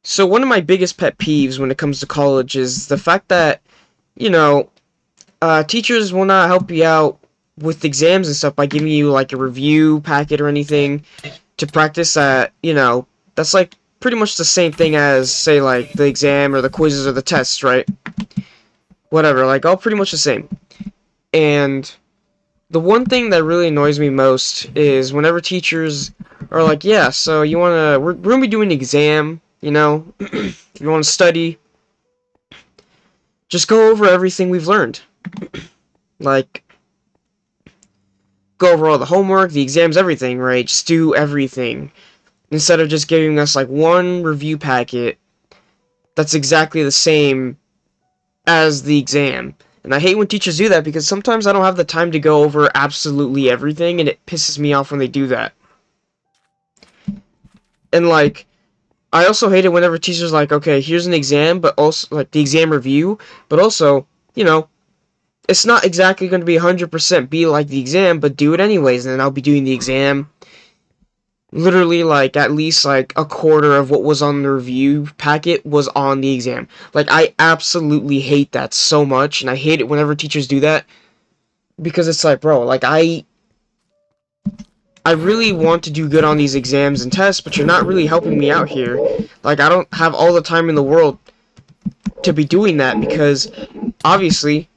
So one of my biggest pet peeves when it comes to college is the fact that, you know, teachers will not help you out with exams and stuff by giving you like a review packet or anything to practice that, that's like pretty much the same thing as, say, like the exam or the quizzes or the tests, right? Whatever, like all pretty much the same. And the one thing that really annoys me most is whenever teachers are like, yeah, so we're gonna be doing an exam, if you wanna study, just go over everything we've learned. Like, go over all the homework, the exams, everything, right? Just do everything. Instead of just giving us, like, one review packet that's exactly the same as the exam. And I hate when teachers do that because sometimes I don't have the time to go over absolutely everything, and it pisses me off when they do that. And, like, I also hate it whenever teachers like, okay, here's an exam, but also, like, the exam review, but also, it's not exactly going to be 100% be like the exam, but do it anyways, and then I'll be doing the exam literally, like, at least, like, a quarter of what was on the review packet was on the exam. Like, I absolutely hate that so much, and I hate it whenever teachers do that, because it's like, bro, like, I really want to do good on these exams and tests, but you're not really helping me out here. Like, I don't have all the time in the world to be doing that, because, obviously,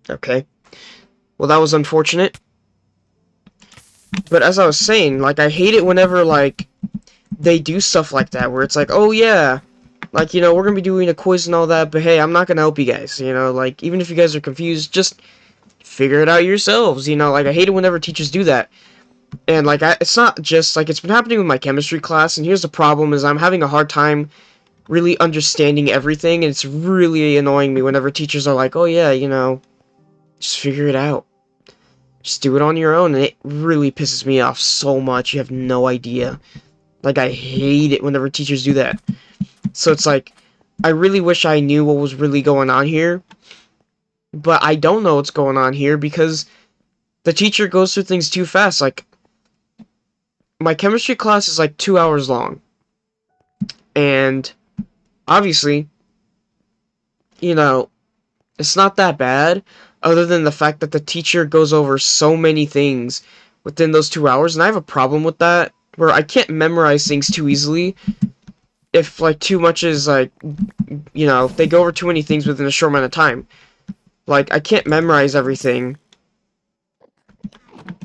okay, well, that was unfortunate. But as I was saying, like, I hate it whenever, like, they do stuff like that, where it's like, oh, yeah, like, we're gonna be doing a quiz and all that, but hey, I'm not gonna help you guys, like, even if you guys are confused, just figure it out yourselves, like, I hate it whenever teachers do that. And, like, it's not just, like, it's been happening with my chemistry class, and here's the problem, is I'm having a hard time really understanding everything, and it's really annoying me whenever teachers are like, oh, yeah, just figure it out. Just do it on your own, and it really pisses me off so much, you have no idea. Like, I hate it whenever teachers do that. So it's like, I really wish I knew what was really going on here, but I don't know what's going on here because the teacher goes through things too fast. Like, my chemistry class is like 2 hours long, and obviously, it's not that bad, other than the fact that the teacher goes over so many things within those 2 hours, and I have a problem with that, where I can't memorize things too easily if, like, too much is, like, if they go over too many things within a short amount of time. Like, I can't memorize everything,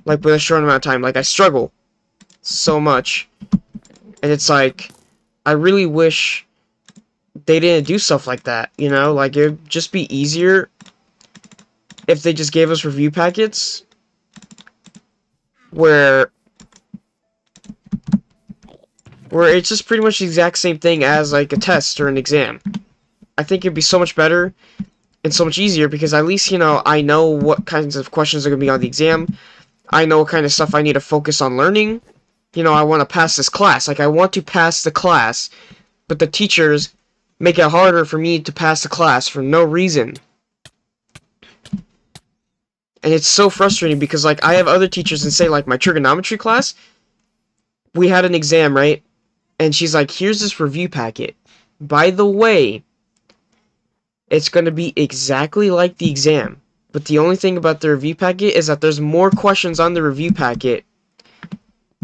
like, with a short amount of time. Like, I struggle so much, and it's like, I really wish they didn't do stuff like that, like, it'd just be easier if they just gave us review packets where it's just pretty much the exact same thing as, like, a test or an exam. I think it'd be so much better and so much easier because at least, I know what kinds of questions are going to be on the exam. I know what kind of stuff I need to focus on learning. I want to pass this class. Like, I want to pass the class, but the teachers make it harder for me to pass the class for no reason. And it's so frustrating because, like, I have other teachers in, say, like, my trigonometry class. We had an exam, right? And she's like, here's this review packet. By the way, it's going to be exactly like the exam. But the only thing about the review packet is that there's more questions on the review packet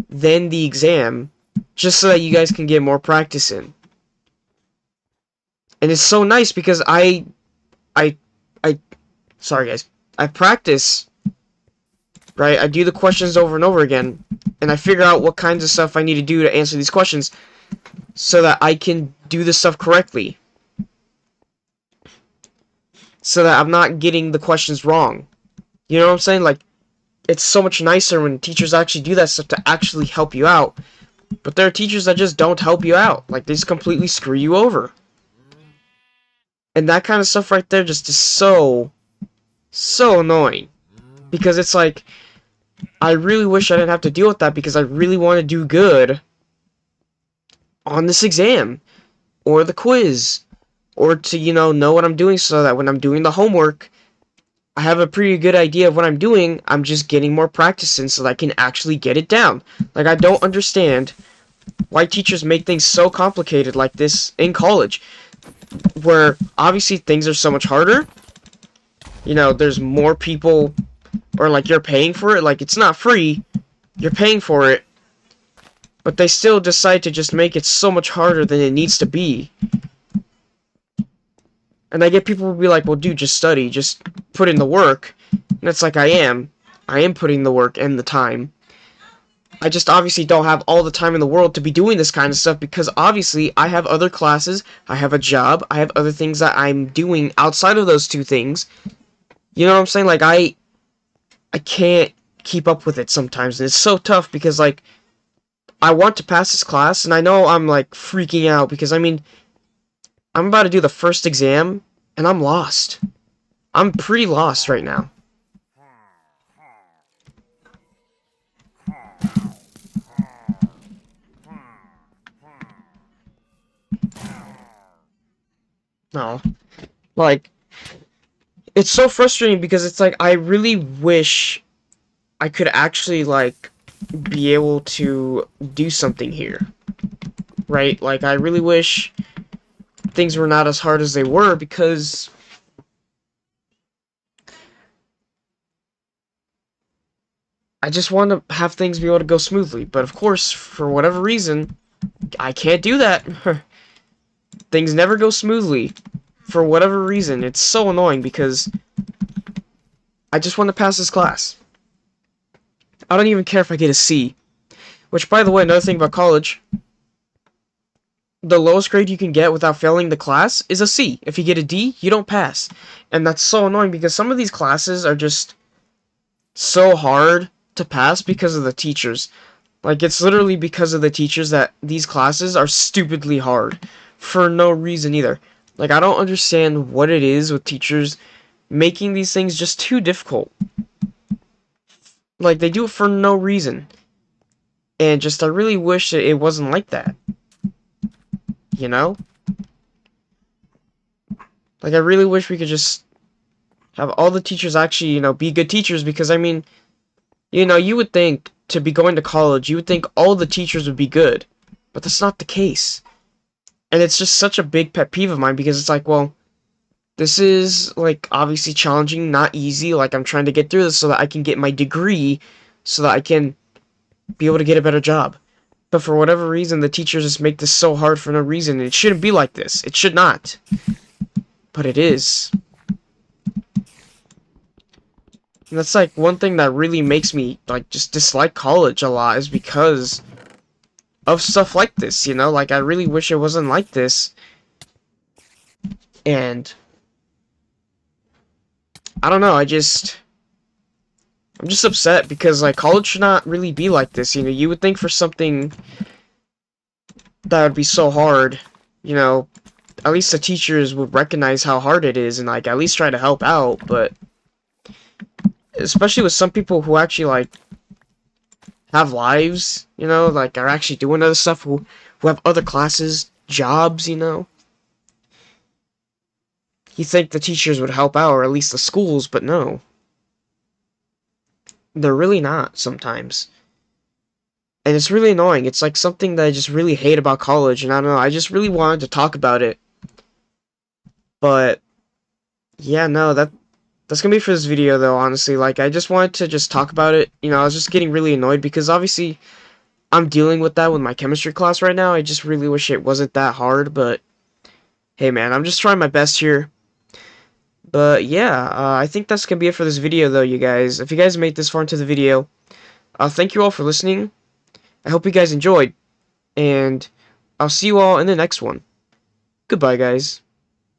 than the exam, just so that you guys can get more practice in. And it's so nice because sorry guys, I practice, right? I do the questions over and over again, and I figure out what kinds of stuff I need to do to answer these questions so that I can do this stuff correctly. So that I'm not getting the questions wrong. You know what I'm saying? Like, it's so much nicer when teachers actually do that stuff to actually help you out. But there are teachers that just don't help you out. Like, they just completely screw you over. And that kind of stuff right there just is so annoying. Because it's like, I really wish I didn't have to deal with that because I really want to do good on this exam. Or the quiz. Or to, know what I'm doing so that when I'm doing the homework, I have a pretty good idea of what I'm doing. I'm just getting more practice in so that I can actually get it down. Like, I don't understand why teachers make things so complicated like this in college, where obviously things are so much harder. You know, there's more people, or like you're paying for it. Like, it's not free, you're paying for it, but they still decide to just make it so much harder than it needs to be. And I get people will be like, well, dude, just study, just put in the work. And it's like, I am putting the work and the time. I just obviously don't have all the time in the world to be doing this kind of stuff, because obviously I have other classes, I have a job, I have other things that I'm doing outside of those two things. You know what I'm saying? Like, I can't keep up with it sometimes, and it's so tough because, like, I want to pass this class, and I know I'm, like, freaking out because, I mean, I'm about to do the first exam, and I'm lost. I'm pretty lost right now. No. Like, it's so frustrating because it's like, I really wish I could actually, like, be able to do something here. Right? Like, I really wish things were not as hard as they were, because I just want to have things be able to go smoothly. But of course, for whatever reason, I can't do that. Things never go smoothly. For whatever reason. It's so annoying because I just want to pass this class. I don't even care if I get a C. Which, by the way, another thing about college, the lowest grade you can get without failing the class is a C. If you get a D, you don't pass. And that's so annoying because some of these classes are just so hard to pass because of the teachers. Like, it's literally because of the teachers that these classes are stupidly hard. For no reason either. Like, I don't understand what it is with teachers making these things just too difficult. Like, they do it for no reason. And just, I really wish that it wasn't like that. You know? Like, I really wish we could just have all the teachers actually, you know, be good teachers, because, I mean, you know, you would think, to be going to college, you would think all the teachers would be good. But that's not the case. And it's just such a big pet peeve of mine, because it's like, well, this is, like, obviously challenging, not easy. Like, I'm trying to get through this so that I can get my degree, so that I can be able to get a better job. But for whatever reason, the teachers just make this so hard for no reason. It shouldn't be like this. It should not. But it is. And that's, like, one thing that really makes me, like, just dislike college a lot, is because of stuff like this, you know? Like, I really wish it wasn't like this. And I don't know, I'm just upset because, like, college should not really be like this, you know? You would think for something that would be so hard, you know, at least the teachers would recognize how hard it is and, like, at least try to help out. But especially with some people who actually, like, have lives, you know, like, are actually doing other stuff, who have other classes, jobs, you know? You think the teachers would help out, or at least the schools, but no. They're really not, sometimes. And it's really annoying. It's, like, something that I just really hate about college, and I don't know, I just really wanted to talk about it. But, yeah, no, that's gonna be for this video, though, honestly. Like, I just wanted to just talk about it. You know, I was just getting really annoyed, because obviously I'm dealing with that with my chemistry class right now. I just really wish it wasn't that hard, but hey, man, I'm just trying my best here. But yeah, I think that's gonna be it for this video, though, you guys. If you guys made this far into the video, thank you all for listening. I hope you guys enjoyed, and I'll see you all in the next one. Goodbye, guys.